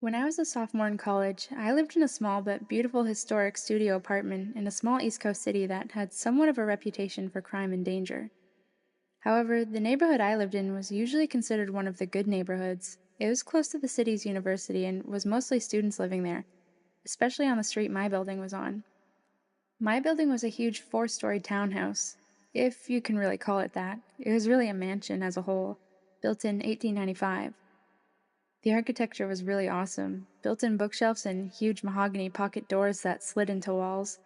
When I was a sophomore in college, I lived in a small but beautiful historic studio apartment in a small East Coast city that had somewhat of a reputation for crime and danger. However, the neighborhood I lived in was usually considered one of the good neighborhoods. It was close to the city's university and was mostly students living there, especially on the street my building was on. My building was a huge four-story townhouse, if you can really call it that. It was really a mansion as a whole, built in 1895. The architecture was really awesome. Built-in bookshelves and huge mahogany pocket doors that slid into walls.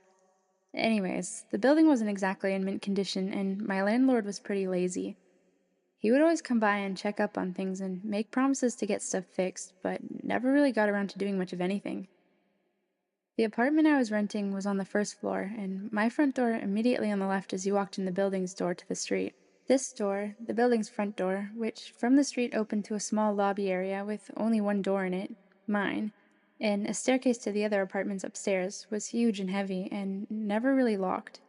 Anyways, the building wasn't exactly in mint condition, and my landlord was pretty lazy. He would always come by and check up on things and make promises to get stuff fixed, but never really got around to doing much of anything. The apartment I was renting was on the first floor, and my front door immediately on the left as you walked in the building's door to the street. This door, the building's front door, which from the street opened to a small lobby area with only one door in it, mine, and a staircase to the other apartments upstairs, was huge and heavy and never really locked.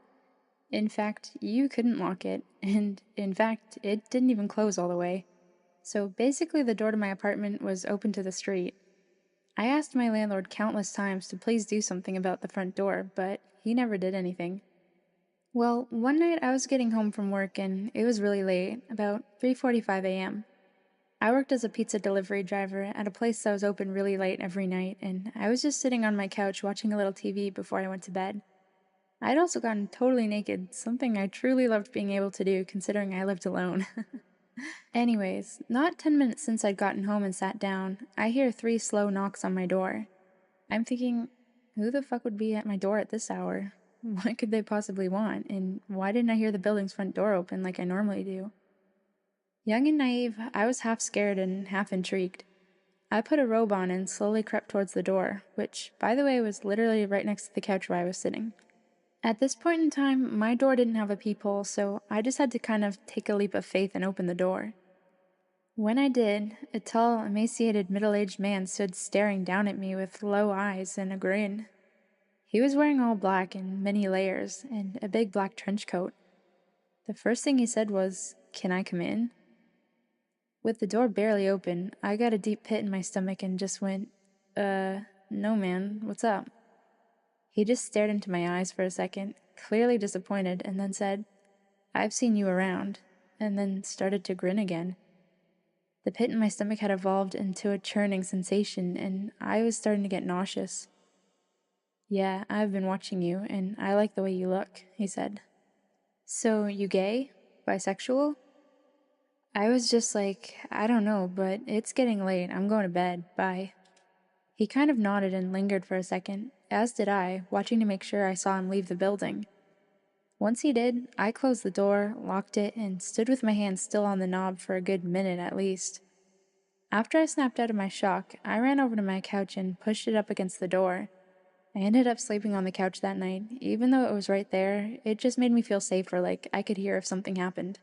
In fact, you couldn't lock it, and in fact, it didn't even close all the way. So basically, the door to my apartment was open to the street. I asked my landlord countless times to please do something about the front door, but he never did anything. Well, one night I was getting home from work and it was really late, about 3:45 a.m. I worked as a pizza delivery driver at a place that was open really late every night, and I was just sitting on my couch watching a little TV before I went to bed. I'd also gotten totally naked, something I truly loved being able to do considering I lived alone. Anyways, not 10 minutes since I'd gotten home and sat down, I hear three slow knocks on my door. I'm thinking, who the fuck would be at my door at this hour? What could they possibly want? And why didn't I hear the building's front door open like I normally do? Young and naive, I was half scared and half intrigued. I put a robe on and slowly crept towards the door, which, by the way, was literally right next to the couch where I was sitting. At this point in time, my door didn't have a peephole, so I just had to kind of take a leap of faith and open the door. When I did, a tall, emaciated, middle-aged man stood staring down at me with low eyes and a grin. He was wearing all black in many layers, and a big black trench coat. The first thing he said was, "Can I come in?" With the door barely open, I got a deep pit in my stomach and just went, no man, what's up? He just stared into my eyes for a second, clearly disappointed, and then said, "I've seen you around," and then started to grin again. The pit in my stomach had evolved into a churning sensation, and I was starting to get nauseous. "Yeah, I've been watching you, and I like the way you look," he said. "So, you gay? Bisexual?" I was just like, "I don't know, but it's getting late. I'm going to bed. Bye." He kind of nodded and lingered for a second, as did I, watching to make sure I saw him leave the building. Once he did, I closed the door, locked it, and stood with my hand still on the knob for a good minute at least. After I snapped out of my shock, I ran over to my couch and pushed it up against the door. I ended up sleeping on the couch that night. Even though it was right there, it just made me feel safer, like I could hear if something happened.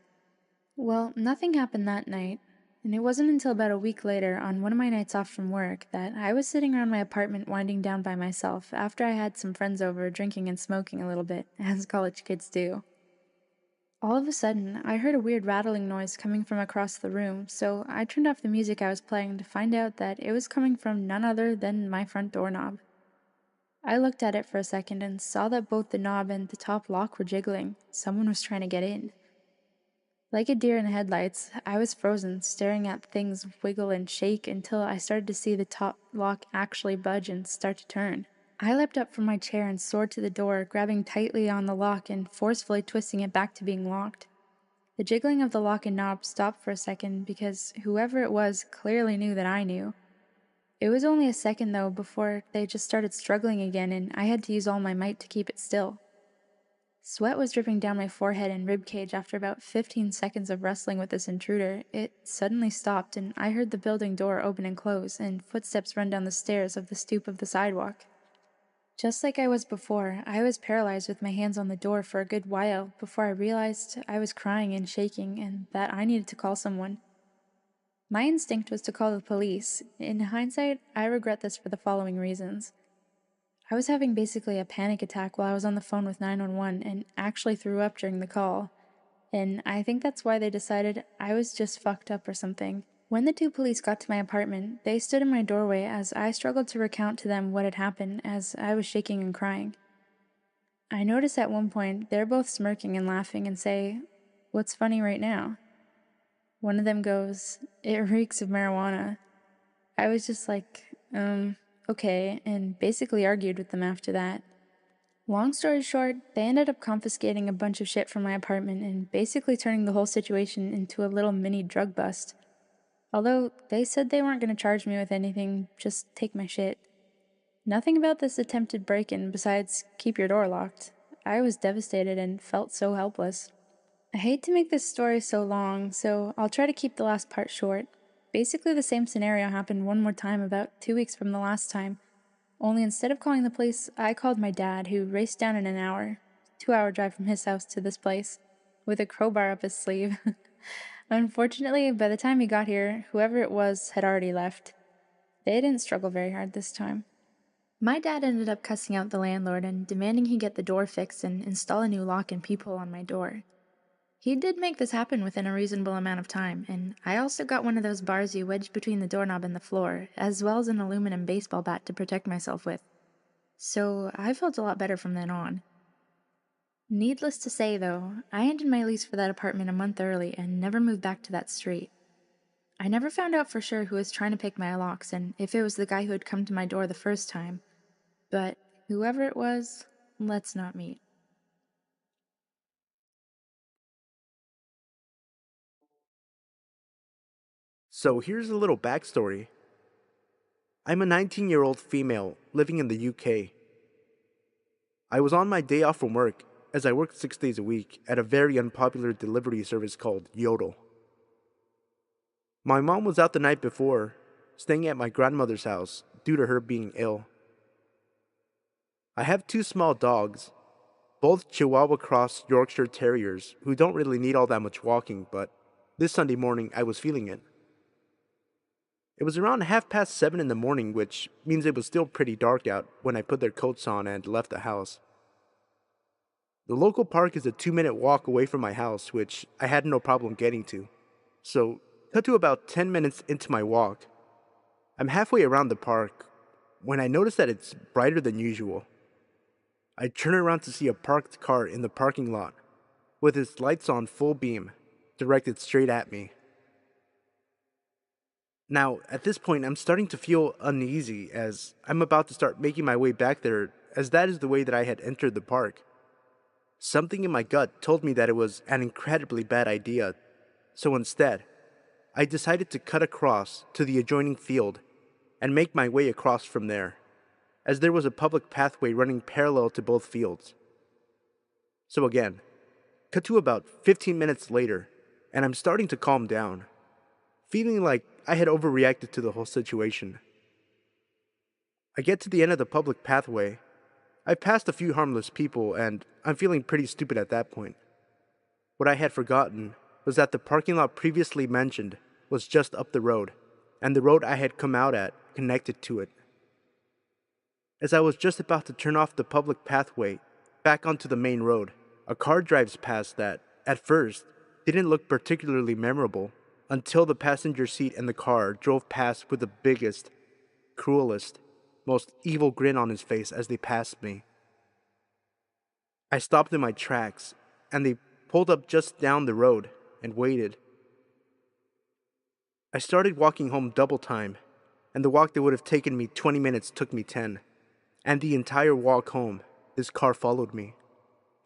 Well, nothing happened that night, and it wasn't until about a week later, on one of my nights off from work, that I was sitting around my apartment winding down by myself after I had some friends over drinking and smoking a little bit, as college kids do. All of a sudden, I heard a weird rattling noise coming from across the room, so I turned off the music I was playing to find out that it was coming from none other than my front doorknob. I looked at it for a second and saw that both the knob and the top lock were jiggling. Someone was trying to get in. Like a deer in headlights, I was frozen, staring at things wiggle and shake until I started to see the top lock actually budge and start to turn. I leapt up from my chair and soared to the door, grabbing tightly on the lock and forcefully twisting it back to being locked. The jiggling of the lock and knob stopped for a second because whoever it was clearly knew that I knew. It was only a second, though, before they just started struggling again, and I had to use all my might to keep it still. Sweat was dripping down my forehead and ribcage after about 15 seconds of wrestling with this intruder. It suddenly stopped, and I heard the building door open and close, and footsteps run down the stairs of the stoop of the sidewalk. Just like I was before, I was paralyzed with my hands on the door for a good while before I realized I was crying and shaking and that I needed to call someone. My instinct was to call the police. In hindsight, I regret this for the following reasons. I was having basically a panic attack while I was on the phone with 911 and actually threw up during the call. And I think that's why they decided I was just fucked up or something. When the two police got to my apartment, they stood in my doorway as I struggled to recount to them what had happened as I was shaking and crying. I noticed at one point they're both smirking and laughing and say, "What's funny right now?" One of them goes, "It reeks of marijuana." I was just like, okay, and basically argued with them after that. Long story short, they ended up confiscating a bunch of shit from my apartment and basically turning the whole situation into a little mini drug bust. Although they said they weren't going to charge me with anything, just take my shit. Nothing about this attempted break-in besides keep your door locked. I was devastated and felt so helpless. I hate to make this story so long, so I'll try to keep the last part short. Basically, the same scenario happened one more time about 2 weeks from the last time, only instead of calling the police, I called my dad, who raced down in an hour, 2-hour drive from his house to this place, with a crowbar up his sleeve. Unfortunately, by the time he got here, whoever it was had already left. They didn't struggle very hard this time. My dad ended up cussing out the landlord and demanding he get the door fixed and install a new lock and peephole on my door. He did make this happen within a reasonable amount of time, and I also got one of those bars you wedge between the doorknob and the floor, as well as an aluminum baseball bat to protect myself with. So I felt a lot better from then on. Needless to say, though, I ended my lease for that apartment a month early and never moved back to that street. I never found out for sure who was trying to pick my locks and if it was the guy who had come to my door the first time, but whoever it was, let's not meet. So here's a little backstory. I'm a 19-year-old female living in the UK. I was on my day off from work as I worked 6 days a week at a very unpopular delivery service called Yodel. My mom was out the night before, staying at my grandmother's house due to her being ill. I have two small dogs, both Chihuahua Cross Yorkshire Terriers who don't really need all that much walking, but this Sunday morning I was feeling it. It was around 7:30 in the morning, which means it was still pretty dark out when I put their coats on and left the house. The local park is a 2-minute walk away from my house, which I had no problem getting to. So, cut to about 10 minutes into my walk. I'm halfway around the park when I notice that it's brighter than usual. I turn around to see a parked car in the parking lot, with its lights on full beam, directed straight at me. Now, at this point, I'm starting to feel uneasy as I'm about to start making my way back there, as that is the way that I had entered the park. Something in my gut told me that it was an incredibly bad idea, so instead, I decided to cut across to the adjoining field and make my way across from there, as there was a public pathway running parallel to both fields. So again, cut to about 15 minutes later, and I'm starting to calm down, feeling like I had overreacted to the whole situation. I get to the end of the public pathway. I've passed a few harmless people, and I'm feeling pretty stupid at that point. What I had forgotten was that the parking lot previously mentioned was just up the road, and the road I had come out at connected to it. As I was just about to turn off the public pathway back onto the main road, a car drives past that, at first, didn't look particularly memorable until the passenger seat in the car drove past with the biggest, cruelest, most evil grin on his face as they passed me. I stopped in my tracks, and they pulled up just down the road and waited. I started walking home double time, and the walk that would have taken me 20 minutes took me 10. And the entire walk home, this car followed me.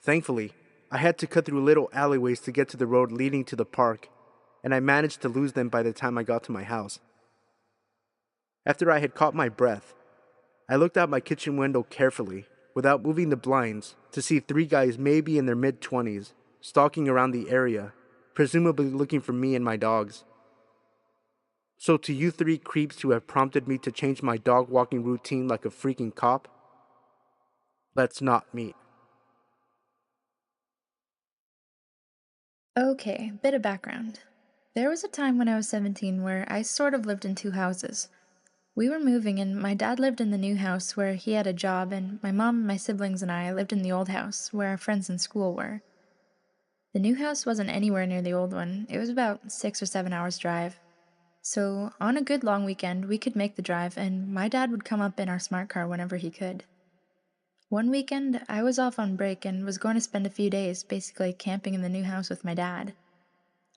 Thankfully, I had to cut through little alleyways to get to the road leading to the park, and I managed to lose them by the time I got to my house. After I had caught my breath, I looked out my kitchen window carefully, without moving the blinds, to see three guys maybe in their mid-20s, stalking around the area, presumably looking for me and my dogs. So to you three creeps who have prompted me to change my dog walking routine like a freaking cop, let's not meet. Okay, bit of background. There was a time when I was 17 where I sort of lived in two houses. We were moving, and my dad lived in the new house where he had a job, and my mom, my siblings, and I lived in the old house where our friends in school were. The new house wasn't anywhere near the old one, it was about 6 or 7 hours' drive. So, on a good long weekend, we could make the drive, and my dad would come up in our smart car whenever he could. One weekend, I was off on break and was going to spend a few days basically camping in the new house with my dad.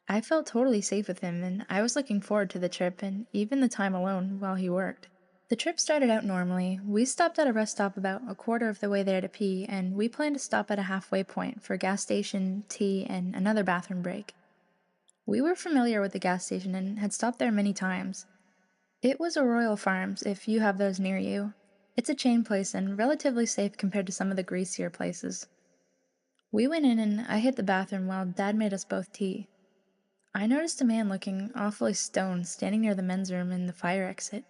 I felt totally safe with him, and I was looking forward to the trip and even the time alone while he worked. The trip started out normally. We stopped at a rest stop about a quarter of the way there to pee, and we planned to stop at a halfway point for a gas station, tea, and another bathroom break. We were familiar with the gas station and had stopped there many times. It was a Royal Farms, if you have those near you. It's a chain place and relatively safe compared to some of the greasier places. We went in and I hit the bathroom while Dad made us both tea. I noticed a man looking awfully stoned standing near the men's room in the fire exit.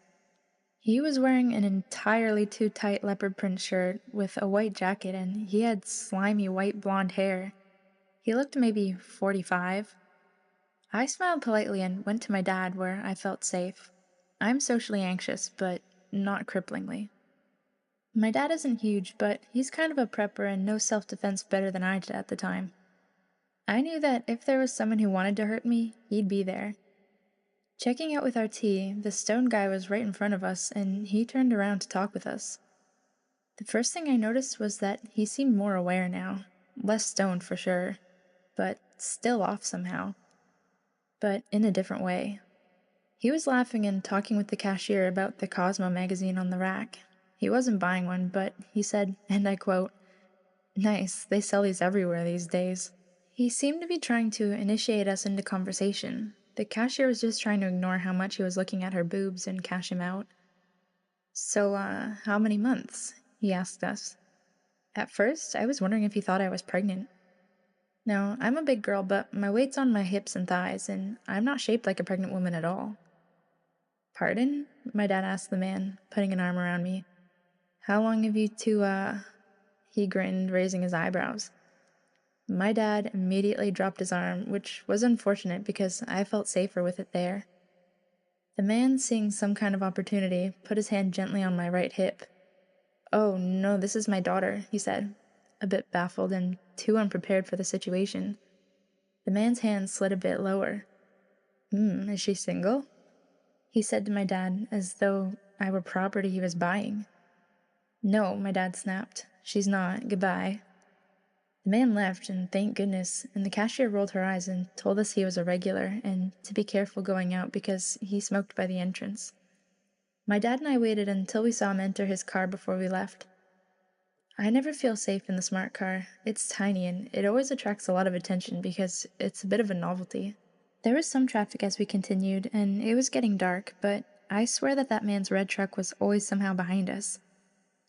He was wearing an entirely too tight leopard print shirt with a white jacket and he had slimy white blonde hair. He looked maybe 45. I smiled politely and went to my dad where I felt safe. I'm socially anxious, but not cripplingly. My dad isn't huge, but he's kind of a prepper and knows self-defense better than I did at the time. I knew that if there was someone who wanted to hurt me, he'd be there. Checking out with our tea, the stone guy was right in front of us, and he turned around to talk with us. The first thing I noticed was that he seemed more aware now. Less stoned for sure, but still off somehow. But in a different way. He was laughing and talking with the cashier about the Cosmo magazine on the rack. He wasn't buying one, but he said, and I quote, "Nice, they sell these everywhere these days." He seemed to be trying to initiate us into conversation. The cashier was just trying to ignore how much he was looking at her boobs and cash him out. "So, how many months?" he asked us. At first, I was wondering if he thought I was pregnant. Now, I'm a big girl, but my weight's on my hips and thighs, and I'm not shaped like a pregnant woman at all. "Pardon?" my dad asked the man, putting an arm around me. "How long have you two, He grinned, raising his eyebrows. My dad immediately dropped his arm, which was unfortunate because I felt safer with it there. The man, seeing some kind of opportunity, put his hand gently on my right hip. "Oh, no, this is my daughter," he said, a bit baffled and too unprepared for the situation. The man's hand slid a bit lower. Is she single?" he said to my dad, as though I were property he was buying. "No," my dad snapped. "She's not. Goodbye." The man left, and thank goodness, and the cashier rolled her eyes and told us he was a regular, and to be careful going out because he smoked by the entrance. My dad and I waited until we saw him enter his car before we left. I never feel safe in the smart car. It's tiny, and it always attracts a lot of attention because it's a bit of a novelty. There was some traffic as we continued, and it was getting dark, but I swear that man's red truck was always somehow behind us.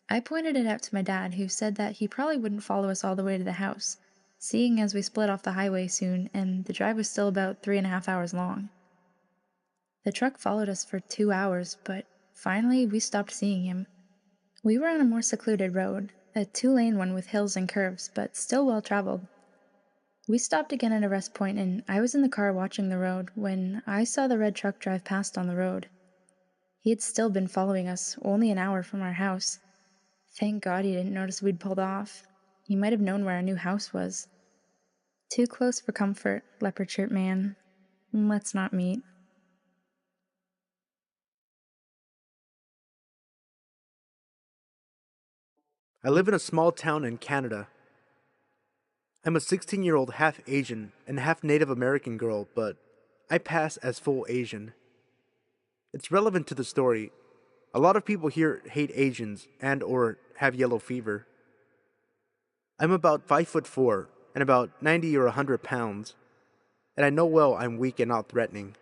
I pointed it out to my dad, who said that he probably wouldn't follow us all the way to the house, seeing as we split off the highway soon and the drive was still about 3.5 hours long. The truck followed us for 2 hours, but finally we stopped seeing him. We were on a more secluded road, a 2-lane one with hills and curves, but still well traveled. We stopped again at a rest point, and I was in the car watching the road when I saw the red truck drive past on the road. He had still been following us, only an hour from our house. Thank God he didn't notice we'd pulled off. He might have known where our new house was. Too close for comfort, leopard shirt man. Let's not meet. I live in a small town in Canada. I'm a 16-year-old half Asian and half Native American girl, but I pass as full Asian. It's relevant to the story. A lot of people here hate Asians and or have yellow fever. I'm about 5'4" and about 90 or 100 pounds, and I know well I'm weak and not threatening.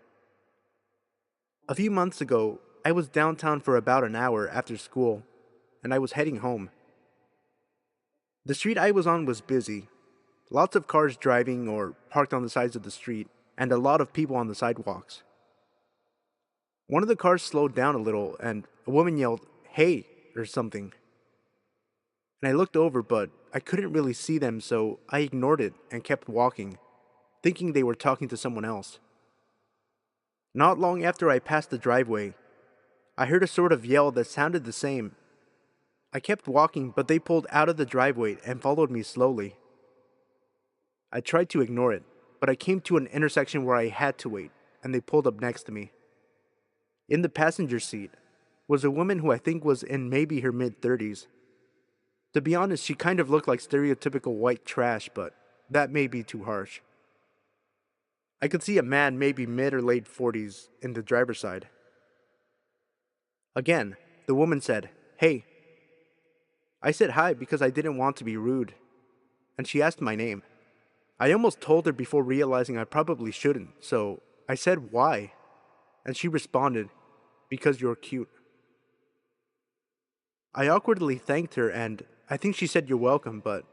A few months ago, I was downtown for about an hour after school, and I was heading home. The street I was on was busy. Lots of cars driving or parked on the sides of the street, and a lot of people on the sidewalks. One of the cars slowed down a little, and a woman yelled, "Hey," or something. And I looked over, but I couldn't really see them, so I ignored it and kept walking, thinking they were talking to someone else. Not long after I passed the driveway, I heard a sort of yell that sounded the same. I kept walking, but they pulled out of the driveway and followed me slowly. I tried to ignore it, but I came to an intersection where I had to wait, and they pulled up next to me. In the passenger seat was a woman who I think was in maybe her mid 30s. To be honest, she kind of looked like stereotypical white trash, but that may be too harsh. I could see a man maybe mid or late 40s in the driver's side. Again, the woman said, "Hey." I said hi because I didn't want to be rude, and she asked my name. I almost told her before realizing I probably shouldn't, so I said why, and she responded, "Because you're cute." I awkwardly thanked her, and I think she said you're welcome, but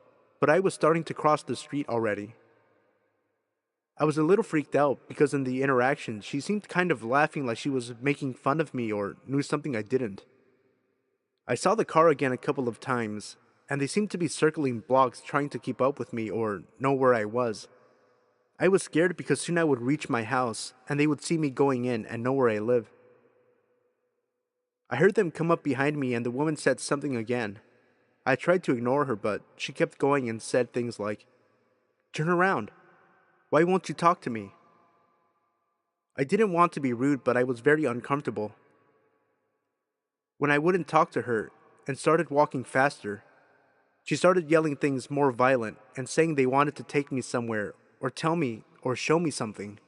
I was starting to cross the street already. I was a little freaked out because in the interaction, she seemed kind of laughing like she was making fun of me or knew something I didn't. I saw the car again a couple of times, and they seemed to be circling blocks trying to keep up with me or know where I was. I was scared because soon I would reach my house and they would see me going in and know where I live. I heard them come up behind me and the woman said something again. I tried to ignore her, but she kept going and said things like, "Turn around. Why won't you talk to me?" I didn't want to be rude, but I was very uncomfortable. When I wouldn't talk to her and started walking faster, she started yelling things more violent and saying they wanted to take me somewhere or tell me or show me something.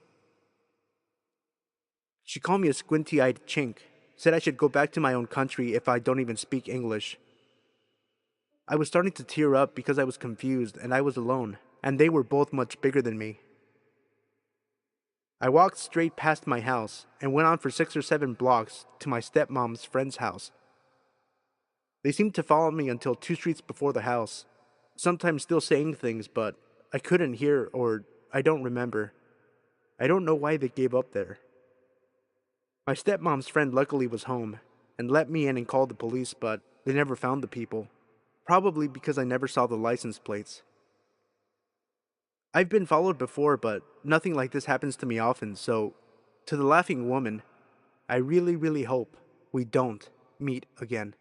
She called me a squinty eyed chink, said I should go back to my own country if I don't even speak English. I was starting to tear up because I was confused and I was alone, and they were both much bigger than me. I walked straight past my house and went on for 6 or 7 blocks to my stepmom's friend's house. They seemed to follow me until 2 streets before the house, sometimes still saying things, but I couldn't hear or I don't remember. I don't know why they gave up there. My stepmom's friend luckily was home and let me in and called the police, but they never found the people, probably because I never saw the license plates. I've been followed before, but nothing like this happens to me often, so to the laughing woman, I really, really hope we don't meet again.